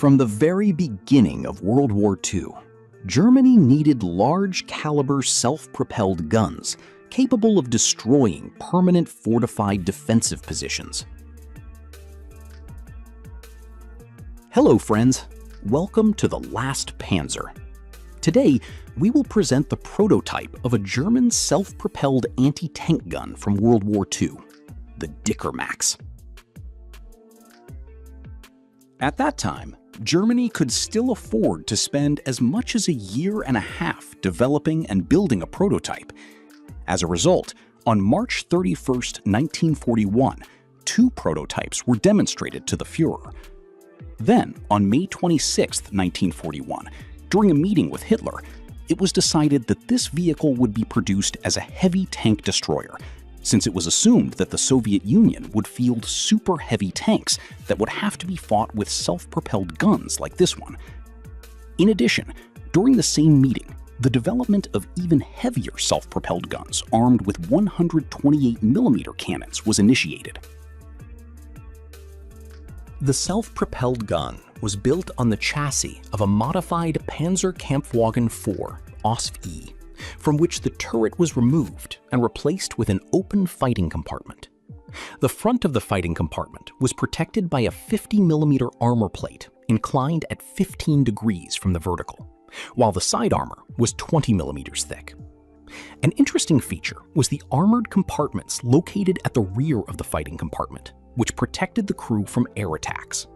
From the very beginning of World War II, Germany needed large-caliber self-propelled guns capable of destroying permanent fortified defensive positions. Hello friends, welcome to the Last Panzer. Today, we will present the prototype of a German self-propelled anti-tank gun from World War II, the Dickermax. At that time, Germany could still afford to spend as much as a year and a half developing and building a prototype. As a result, on March 31, 1941, two prototypes were demonstrated to the Führer. Then, on May 26, 1941, during a meeting with Hitler, it was decided that this vehicle would be produced as a heavy tank destroyer, since it was assumed that the Soviet Union would field super heavy tanks that would have to be fought with self-propelled guns like this one. In addition, during the same meeting, the development of even heavier self-propelled guns armed with 128mm cannons was initiated. The self-propelled gun was built on the chassis of a modified Panzer Kampfwagen IV OSV-E, from which the turret was removed and replaced with an open fighting compartment. The front of the fighting compartment was protected by a 50mm armor plate inclined at 15 degrees from the vertical, while the side armor was 20mm thick. An interesting feature was the armored compartments located at the rear of the fighting compartment, which protected the crew from air attacks.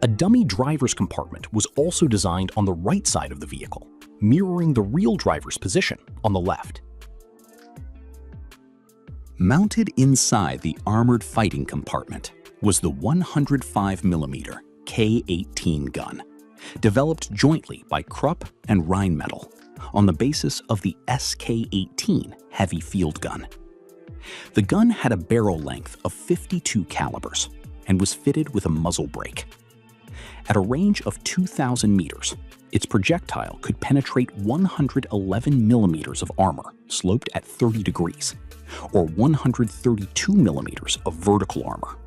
A dummy driver's compartment was also designed on the right side of the vehicle, mirroring the real driver's position on the left. Mounted inside the armored fighting compartment was the 105mm K-18 gun, developed jointly by Krupp and Rheinmetall on the basis of the SK-18 heavy field gun. The gun had a barrel length of 52 calibers and was fitted with a muzzle brake. At a range of 2,000 meters, its projectile could penetrate 111mm of armor sloped at 30 degrees, or 132mm of vertical armor.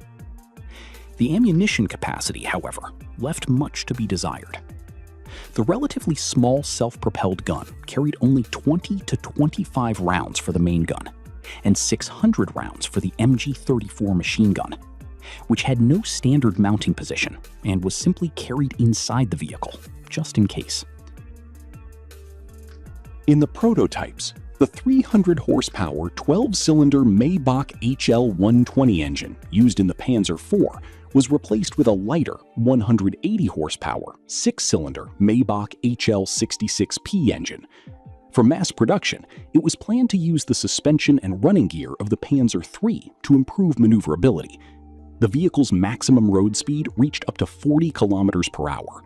The ammunition capacity, however, left much to be desired. The relatively small self-propelled gun carried only 20 to 25 rounds for the main gun, and 600 rounds for the MG-34 machine gun, which had no standard mounting position and was simply carried inside the vehicle, just in case. In the prototypes, the 300-horsepower 12-cylinder Maybach HL-120 engine used in the Panzer IV was replaced with a lighter 180-horsepower 6-cylinder Maybach HL-66P engine. For mass production, it was planned to use the suspension and running gear of the Panzer III to improve maneuverability. The vehicle's maximum road speed reached up to 40 kilometers per hour.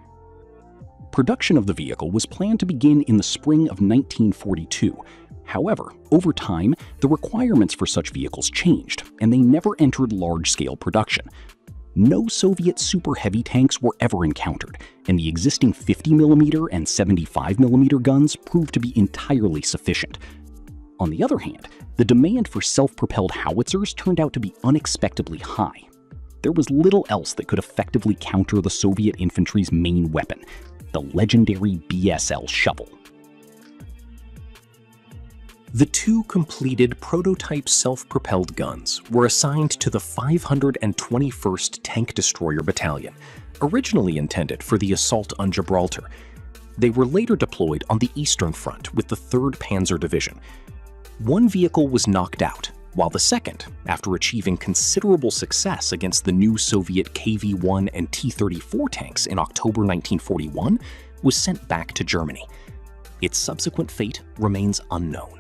Production of the vehicle was planned to begin in the spring of 1942. However, over time, the requirements for such vehicles changed, and they never entered large-scale production. No Soviet super heavy tanks were ever encountered, and the existing 50mm and 75mm guns proved to be entirely sufficient. On the other hand, the demand for self-propelled howitzers turned out to be unexpectedly high. There was little else that could effectively counter the Soviet infantry's main weapon, the legendary BSL shovel. The two completed prototype self-propelled guns were assigned to the 521st Tank Destroyer Battalion, originally intended for the assault on Gibraltar. They were later deployed on the Eastern Front with the 3rd Panzer Division. One vehicle was knocked out, while the second, after achieving considerable success against the new Soviet KV-1 and T-34 tanks in October 1941, was sent back to Germany. Its subsequent fate remains unknown.